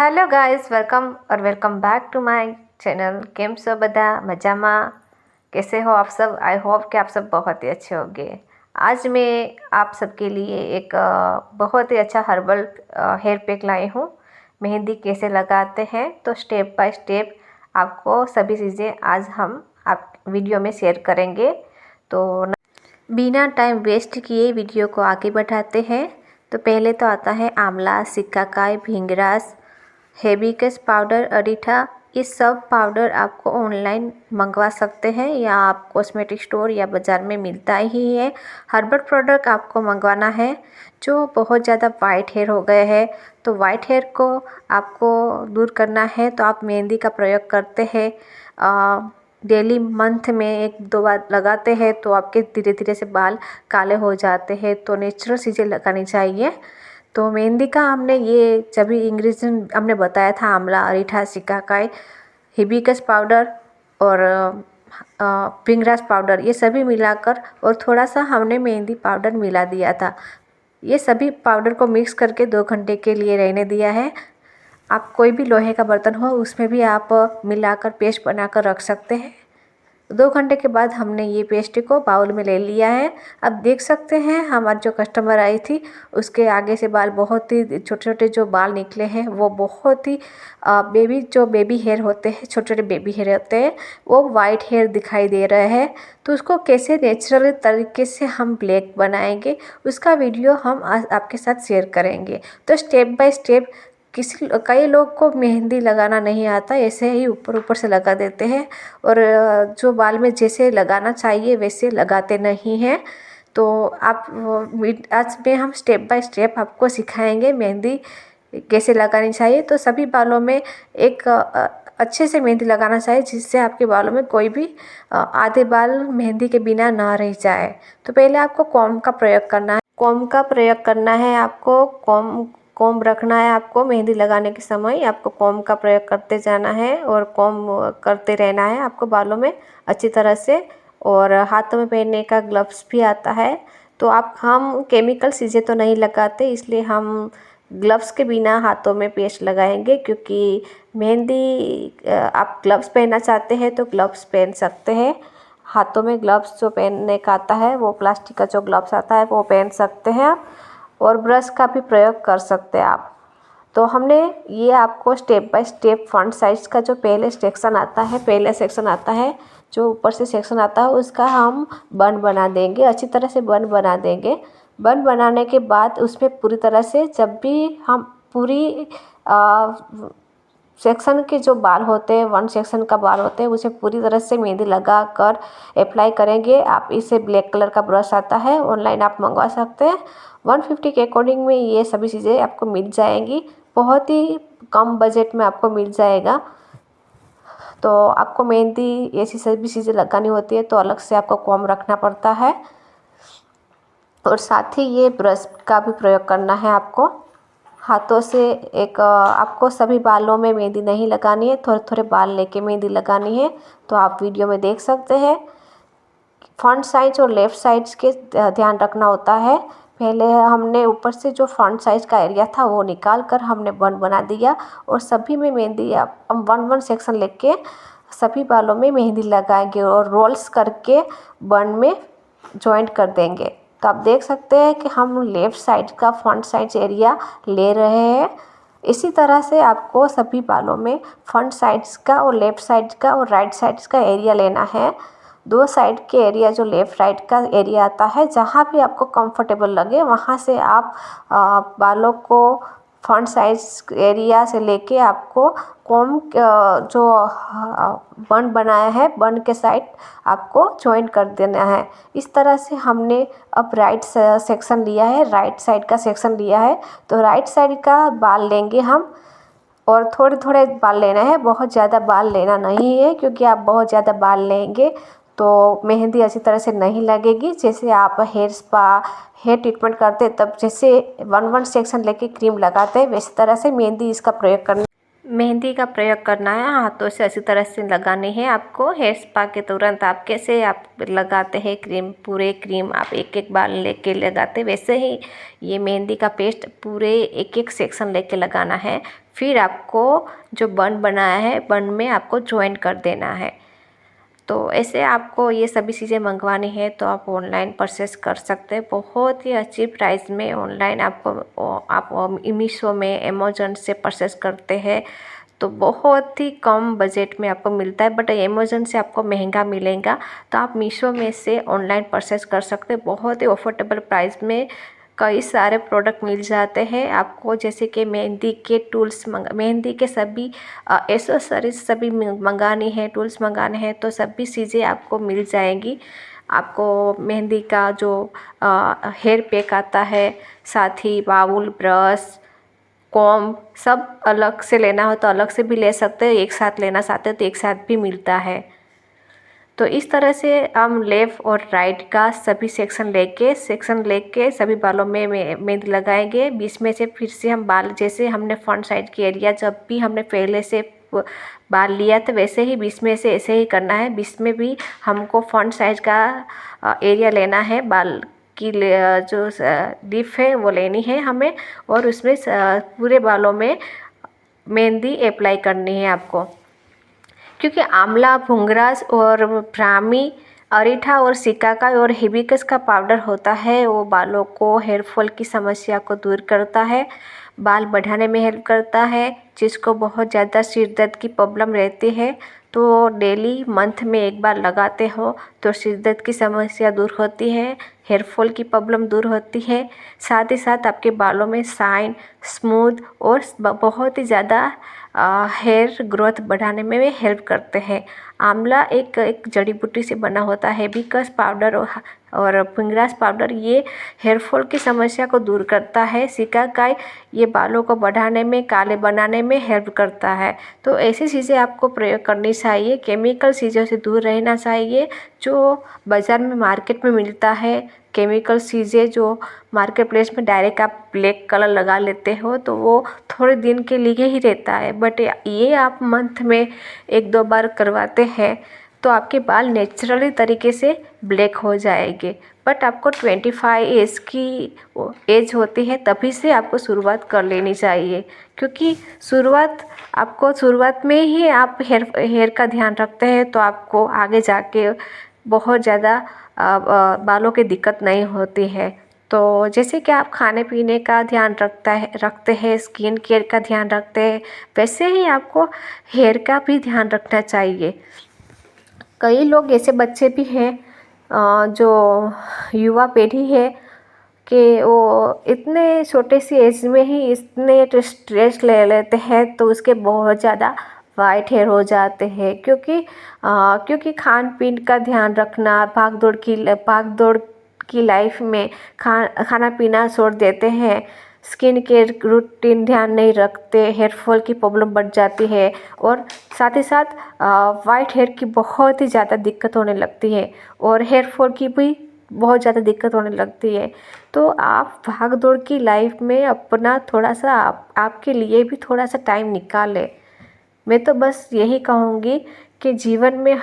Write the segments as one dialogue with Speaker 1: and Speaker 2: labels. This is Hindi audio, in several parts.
Speaker 1: Hello guys, welcome back to my channel. केम सो बदा मजामा? कैसे हो आप सब? आई होप कि आप सब बहुत ही अच्छे होंगे। आज मैं आप सबके लिए एक बहुत ही अच्छा हर्बल हेयर पैक लाई हूँ। मेहंदी कैसे लगाते हैं तो स्टेप बाय स्टेप आपको सभी चीज़ें आज हम आप वीडियो में शेयर करेंगे। तो बिना टाइम वेस्ट किए वीडियो को आगे बढ़ाते हैं। तो पहले तो आता है आंवला, सिकाकाई, भृंगराज, हिबिस्कस पाउडर, अरीठा। ये सब पाउडर आपको ऑनलाइन मंगवा सकते हैं या आप कॉस्मेटिक स्टोर या बाज़ार में मिलता ही है। हर्बल प्रोडक्ट आपको मंगवाना है जो बहुत ज़्यादा वाइट हेयर हो गए हैं, तो वाइट हेयर को आपको दूर करना है तो आप मेहंदी का प्रयोग करते हैं। डेली मंथ में 1-2 बार लगाते हैं तो आपके धीरे धीरे से बाल काले हो जाते हैं, तो नेचुरल चीज़ें लगानी चाहिए। तो मेहंदी का हमने ये सभी इंग्रेडिएंट हमने बताया था, आंवला, अरीठा, सिकाकाई, हिबिस्कस पाउडर और भृंगराज पाउडर, ये सभी मिलाकर और थोड़ा सा हमने मेहंदी पाउडर मिला दिया था। ये सभी पाउडर को मिक्स करके 2 घंटे के लिए रहने दिया है। आप कोई भी लोहे का बर्तन हो उसमें भी आप मिलाकर पेस्ट बनाकर रख सकते हैं। 2 घंटे के बाद हमने ये पेस्ट को बाउल में ले लिया है। अब देख सकते हैं हमारी जो कस्टमर आई थी उसके आगे से बाल बहुत ही छोटे छोटे जो बाल निकले हैं, वो बहुत ही बेबी हेयर होते हैं, छोटे छोटे बेबी हेयर होते हैं, वो वाइट हेयर दिखाई दे रहे हैं। तो उसको कैसे नेचुरल तरीके से हम ब्लैक बनाएंगे उसका वीडियो हम आज आपके साथ शेयर करेंगे। तो स्टेप बाय स्टेप कई लोग को मेहंदी लगाना नहीं आता, ऐसे ही ऊपर ऊपर से लगा देते हैं और जो बाल में जैसे लगाना चाहिए वैसे लगाते नहीं हैं। तो आप आज में हम स्टेप बाय स्टेप आपको सिखाएंगे मेहंदी कैसे लगानी चाहिए। तो सभी बालों में एक अच्छे से मेहंदी लगाना चाहिए जिससे आपके बालों में कोई भी आधे बाल मेहंदी के बिना ना रह जाए। तो पहले आपको कॉम्ब का प्रयोग करना है। आपको कॉम्ब रखना है। आपको मेहंदी लगाने के समय आपको कॉम्ब का प्रयोग करते जाना है और कॉम्ब करते रहना है आपको बालों में अच्छी तरह से। और हाथों में पहनने का ग्लव्स भी आता है। तो हम केमिकल चीज़ें तो नहीं लगाते, इसलिए हम ग्लव्स के बिना हाथों में पेस्ट लगाएंगे, क्योंकि मेहंदी आप ग्लव्स पहनना चाहते हैं तो ग्लव्स पहन सकते हैं। हाथों में ग्लव्स जो पहनने का आता है वो प्लास्टिक का जो ग्लव्स आता है वो पहन सकते हैं आप, और ब्रश का भी प्रयोग कर सकते हैं आप। तो हमने ये आपको step by step front side का जो पहले सेक्शन आता है जो ऊपर से सेक्शन आता है उसका हम बन बना देंगे, अच्छी तरह से बन बना देंगे। बन बनाने के बाद उसमें पूरी तरह से जब भी हम पूरी सेक्शन के जो बाल होते हैं, 1 सेक्शन का बाल होते हैं, उसे पूरी तरह से मेहंदी लगा कर अप्लाई करेंगे। आप इसे ब्लैक कलर का ब्रश आता है, ऑनलाइन आप मंगवा सकते हैं। 150 के अकॉर्डिंग में ये सभी चीज़ें आपको मिल जाएंगी, बहुत ही कम बजट में आपको मिल जाएगा। तो आपको मेहंदी ऐसी सभी चीज़ें लगानी होती है तो अलग से आपको कॉम्ब रखना पड़ता है, और साथ ही ये ब्रश का भी प्रयोग करना है आपको। हाथों से आपको सभी बालों में मेहंदी नहीं लगानी है, थोड़े थोड़े बाल लेके मेहंदी लगानी है। तो आप वीडियो में देख सकते हैं फ्रंट साइड और लेफ़्ट साइड के ध्यान रखना होता है। पहले हमने ऊपर से जो फ्रंट साइड का एरिया था वो निकाल कर हमने बन बना दिया, और सभी में मेहंदी हम 1-1 सेक्शन लेके सभी बालों में मेहंदी लगाएंगे और रोल्स करके बन में जॉइंट कर देंगे। तो आप देख सकते हैं कि हम लेफ़्ट साइड का फ्रंट साइड एरिया ले रहे हैं। इसी तरह से आपको सभी बालों में फ्रंट साइड्स का और लेफ़्ट साइड का और राइट साइड्स का एरिया लेना है। 2 साइड के एरिया जो लेफ़्ट राइट का एरिया आता है, जहाँ भी आपको कंफर्टेबल लगे वहाँ से आप बालों को फ्रंट साइड एरिया से लेके आपको कॉम्ब जो बन बनाया है बन के साइड आपको जॉइन कर देना है। इस तरह से हमने अब राइट सेक्शन लिया है, राइट साइड का सेक्शन लिया है, तो राइट साइड का बाल लेंगे हम, और थोड़े थोड़े बाल लेना है, बहुत ज़्यादा बाल लेना नहीं है, क्योंकि आप बहुत ज़्यादा बाल लेंगे तो मेहंदी अच्छी तरह से नहीं लगेगी। जैसे आप हेयर ट्रीटमेंट करते तब जैसे 1-1 सेक्शन लेके क्रीम लगाते हैं, वैसी तरह से मेहंदी का प्रयोग करना है। हाथों से अच्छी तरह से लगानी है आपको। हेयर स्पा के तुरंत आप कैसे आप लगाते हैं पूरे क्रीम आप एक एक बाल लेके लगाते, वैसे ही ये मेहंदी का पेस्ट पूरे एक एक सेक्शन लेके लगाना है। फिर आपको जो बन बनाया है बन में आपको ज्वाइन कर देना है। तो ऐसे आपको ये सभी चीज़ें मंगवानी है तो आप ऑनलाइन परचेस कर सकते हैं। बहुत ही अच्छी प्राइस में ऑनलाइन आप मीशो में अमेज़न से परचेस करते हैं तो बहुत ही कम बजट में आपको मिलता है। बट अमेज़न से आपको महंगा मिलेगा, तो आप मीशो में से ऑनलाइन परचेस कर सकते हैं। बहुत ही अफोर्डेबल प्राइस में कई सारे प्रोडक्ट मिल जाते हैं आपको, जैसे कि मेहंदी के टूल्स मेहंदी के सभी एसेसरीज सभी मंगानी है, टूल्स मंगाने हैं तो सभी चीज़ें आपको मिल जाएंगी। आपको मेहंदी का जो हेयर पैक आता है, साथ ही बाउल, ब्रश, कॉम्ब सब अलग से लेना हो तो अलग से भी ले सकते हैं, एक साथ लेना चाहते हो तो एक साथ भी मिलता है। तो इस तरह से हम लेफ़्ट और राइट का सभी सेक्शन लेके सभी बालों में मेहंदी लगाएंगे। बीच में से फिर से हम बाल, जैसे हमने फ्रंट साइड की एरिया जब भी हमने पहले से बाल लिया था वैसे ही बीच में से ऐसे ही करना है। बीच में भी हमको फ्रंट साइड का एरिया लेना है, बाल की जो लिप है वो लेनी है हमें, और उसमें पूरे बालों में मेहंदी अप्लाई करनी है आपको। क्योंकि आंवला, भृंगराज और ब्राह्मी, अरीठा और सिकाकाई और हिबिस्कस का पाउडर होता है, वो बालों को हेयर फॉल की समस्या को दूर करता है, बाल बढ़ाने में हेल्प करता है। जिसको बहुत ज़्यादा सिर दर्द की प्रॉब्लम रहती है तो डेली मंथ में एक बार लगाते हो तो सिर दर्द की समस्या दूर होती है, हेयर फॉल की प्रॉब्लम दूर होती है। साथ ही साथ आपके बालों में शाइन, स्मूथ और बहुत ही ज़्यादा हेयर ग्रोथ बढ़ाने में भी हेल्प करते हैं। आंवला एक जड़ी बूटी से बना होता है। हिबिस्कस पाउडर और भृंगराज पाउडर ये हेयर फॉल की समस्या को दूर करता है। सिकाकाई ये बालों को बढ़ाने में, काले बनाने में हेल्प करता है। तो ऐसी चीज़ें आपको प्रयोग करनी चाहिए, केमिकल चीज़ों से दूर रहना चाहिए। जो बाज़ार में मार्केट में मिलता है केमिकल चीज़ें, जो मार्केट प्लेस में डायरेक्ट आप ब्लैक कलर लगा लेते हो तो वो थोड़े दिन के लिए ही रहता है। बट ये आप मंथ में 1-2 बार करवाते हैं तो आपके बाल नेचुरली तरीके से ब्लैक हो जाएंगे। बट आपको 25 एज की एज होती है तभी से आपको शुरुआत कर लेनी चाहिए, क्योंकि शुरुआत में ही आप हेयर का ध्यान रखते हैं तो आपको आगे जाके बहुत ज़्यादा बालों की दिक्कत नहीं होती है। तो जैसे कि आप खाने पीने का ध्यान रखते हैं, स्किन केयर का ध्यान रखते हैं, वैसे ही आपको हेयर का भी ध्यान रखना चाहिए। कई लोग ऐसे बच्चे भी हैं जो युवा पीढ़ी है कि वो इतने छोटे सी एज में ही इतने स्ट्रेस ले लेते हैं तो उसके बहुत ज़्यादा वाइट हेयर हो जाते हैं। क्योंकि खान पीन का ध्यान रखना, भाग दौड़ की लाइफ में खाना पीना छोड़ देते हैं, स्किन केयर रूटीन ध्यान नहीं रखते, हेयर फॉल की प्रॉब्लम बढ़ जाती है और साथ ही साथ वाइट हेयर की बहुत ही ज़्यादा दिक्कत होने लगती है और हेयर फॉल की भी बहुत ज़्यादा दिक्कत होने लगती है। तो आप भाग दौड़ की लाइफ में अपना थोड़ा सा आपके लिए भी थोड़ा सा टाइम निकालें। मैं तो बस यही कहूँगी कि जीवन में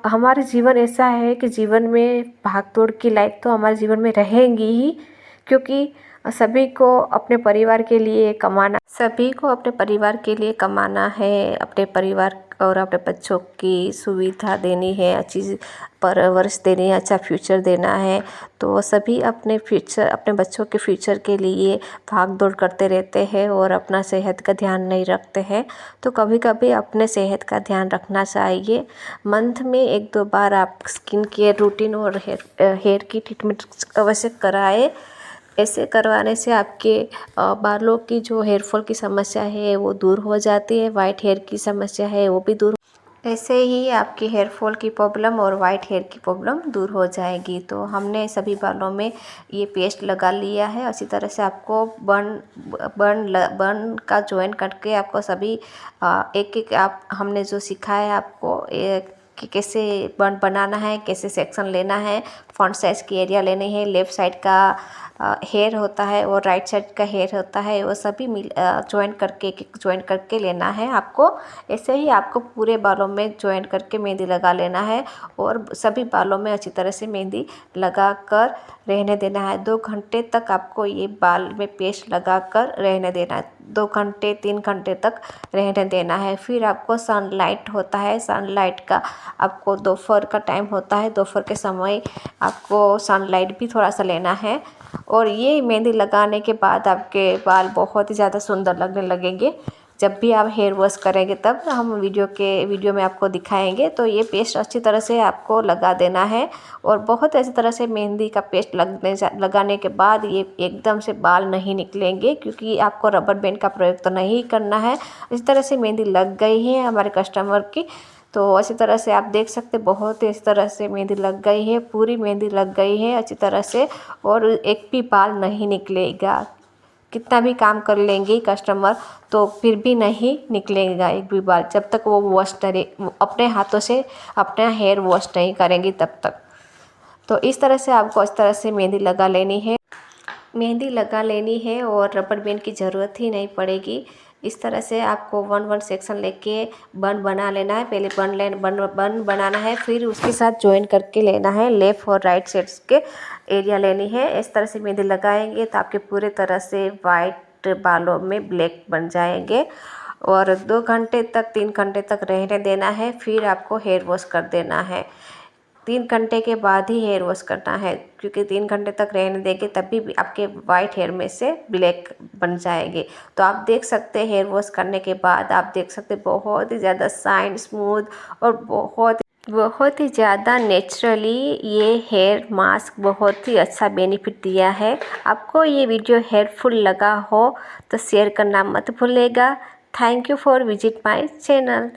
Speaker 1: हमारे जीवन ऐसा है कि जीवन में भाग दौड़ की लाइफ तो हमारे जीवन में रहेंगी ही, क्योंकि सभी को अपने परिवार के लिए कमाना है, अपने परिवार और अपने बच्चों की सुविधा देनी है, अच्छी परवरिश देनी है, अच्छा फ्यूचर देना है। तो सभी अपने बच्चों के फ्यूचर के लिए भाग दौड़ करते रहते हैं और अपना सेहत का ध्यान नहीं रखते हैं। तो कभी कभी अपने सेहत का ध्यान रखना चाहिए। मंथ में 1-2 बार आप स्किन केयर रूटीन और हेयर की ट्रीटमेंट अवश्य कराएं। ऐसे करवाने से आपके बालों की जो हेयर फॉल की समस्या है वो दूर हो जाती है, वाइट हेयर की समस्या है वो भी दूर, ऐसे ही आपकी हेयर फॉल की प्रॉब्लम और वाइट हेयर की प्रॉब्लम दूर हो जाएगी। तो हमने सभी बालों में ये पेस्ट लगा लिया है। अच्छी तरह से आपको बन का जॉइन करके आपको सभी एक एक हमने जो सिखाया है आपको कि कैसे बन बनाना है, कैसे सेक्शन लेना है, फ्रंट साइड की एरिया लेनी है, लेफ़्ट साइड का हेयर होता है और राइट साइड का हेयर होता है, वो सभी ज्वाइन करके लेना है आपको। ऐसे ही आपको पूरे बालों में ज्वाइन करके मेहंदी लगा लेना है और सभी बालों में अच्छी तरह से मेहंदी लगा कर रहने देना है। 2 घंटे तक आपको ये बाल में पेस्ट लगा कर रहने देना है, 2 घंटे 3 घंटे तक रहने देना है। फिर आपको सनलाइट होता है, सनलाइट का आपको दोपहर का टाइम होता है, दोपहर के समय आपको सनलाइट भी थोड़ा सा लेना है। और ये मेहंदी लगाने के बाद आपके बाल बहुत ही ज़्यादा सुंदर लगने लगेंगे। जब भी आप हेयर वॉश करेंगे तब हम वीडियो में आपको दिखाएंगे। तो ये पेस्ट अच्छी तरह से आपको लगा देना है और बहुत अच्छी तरह से मेहंदी का पेस्ट लगाने के बाद ये एकदम से बाल नहीं निकलेंगे, क्योंकि आपको रबर बैंड का प्रयोग तो नहीं करना है। इस तरह से मेहंदी लग गई है हमारे कस्टमर की, तो अच्छी तरह से आप देख सकते बहुत ही इस तरह से मेहंदी लग गई है, पूरी मेहंदी लग गई है अच्छी तरह से और एक भी बाल नहीं निकलेगा। कितना भी काम कर लेंगे कस्टमर तो फिर भी नहीं निकलेगा एक भी बाल, जब तक वो अपने हाथों से अपना हेयर वॉश नहीं करेंगी तब तक। तो इस तरह से आपको इस तरह से मेहंदी लगा लेनी है और रबर बैंड की ज़रूरत ही नहीं पड़ेगी। इस तरह से आपको 1 सेक्शन लेके बन बना लेना है। पहले बन बनाना है, फिर उसके साथ ज्वाइन करके लेना है। लेफ़्ट और राइट साइड्स के एरिया लेनी है। इस तरह से मेहंदी लगाएंगे तो आपके पूरे तरह से वाइट बालों में ब्लैक बन जाएंगे और 2 घंटे तक 3 घंटे तक रहने देना है। फिर आपको हेयर वॉश कर देना है। 3 घंटे के बाद ही हेयर वॉश करना है, क्योंकि 3 घंटे तक रहने देंगे तभी भी आपके वाइट हेयर में से ब्लैक बन जाएंगे। तो आप देख सकते हैं हेयर वॉश करने के बाद आप देख सकते बहुत ही ज़्यादा शाइन, स्मूथ और बहुत ही ज़्यादा नेचुरली ये हेयर मास्क बहुत ही अच्छा बेनिफिट दिया है। आपको ये वीडियो हेल्पफुल लगा हो तो शेयर करना मत भूलिएगा। Thank you for visit my channel.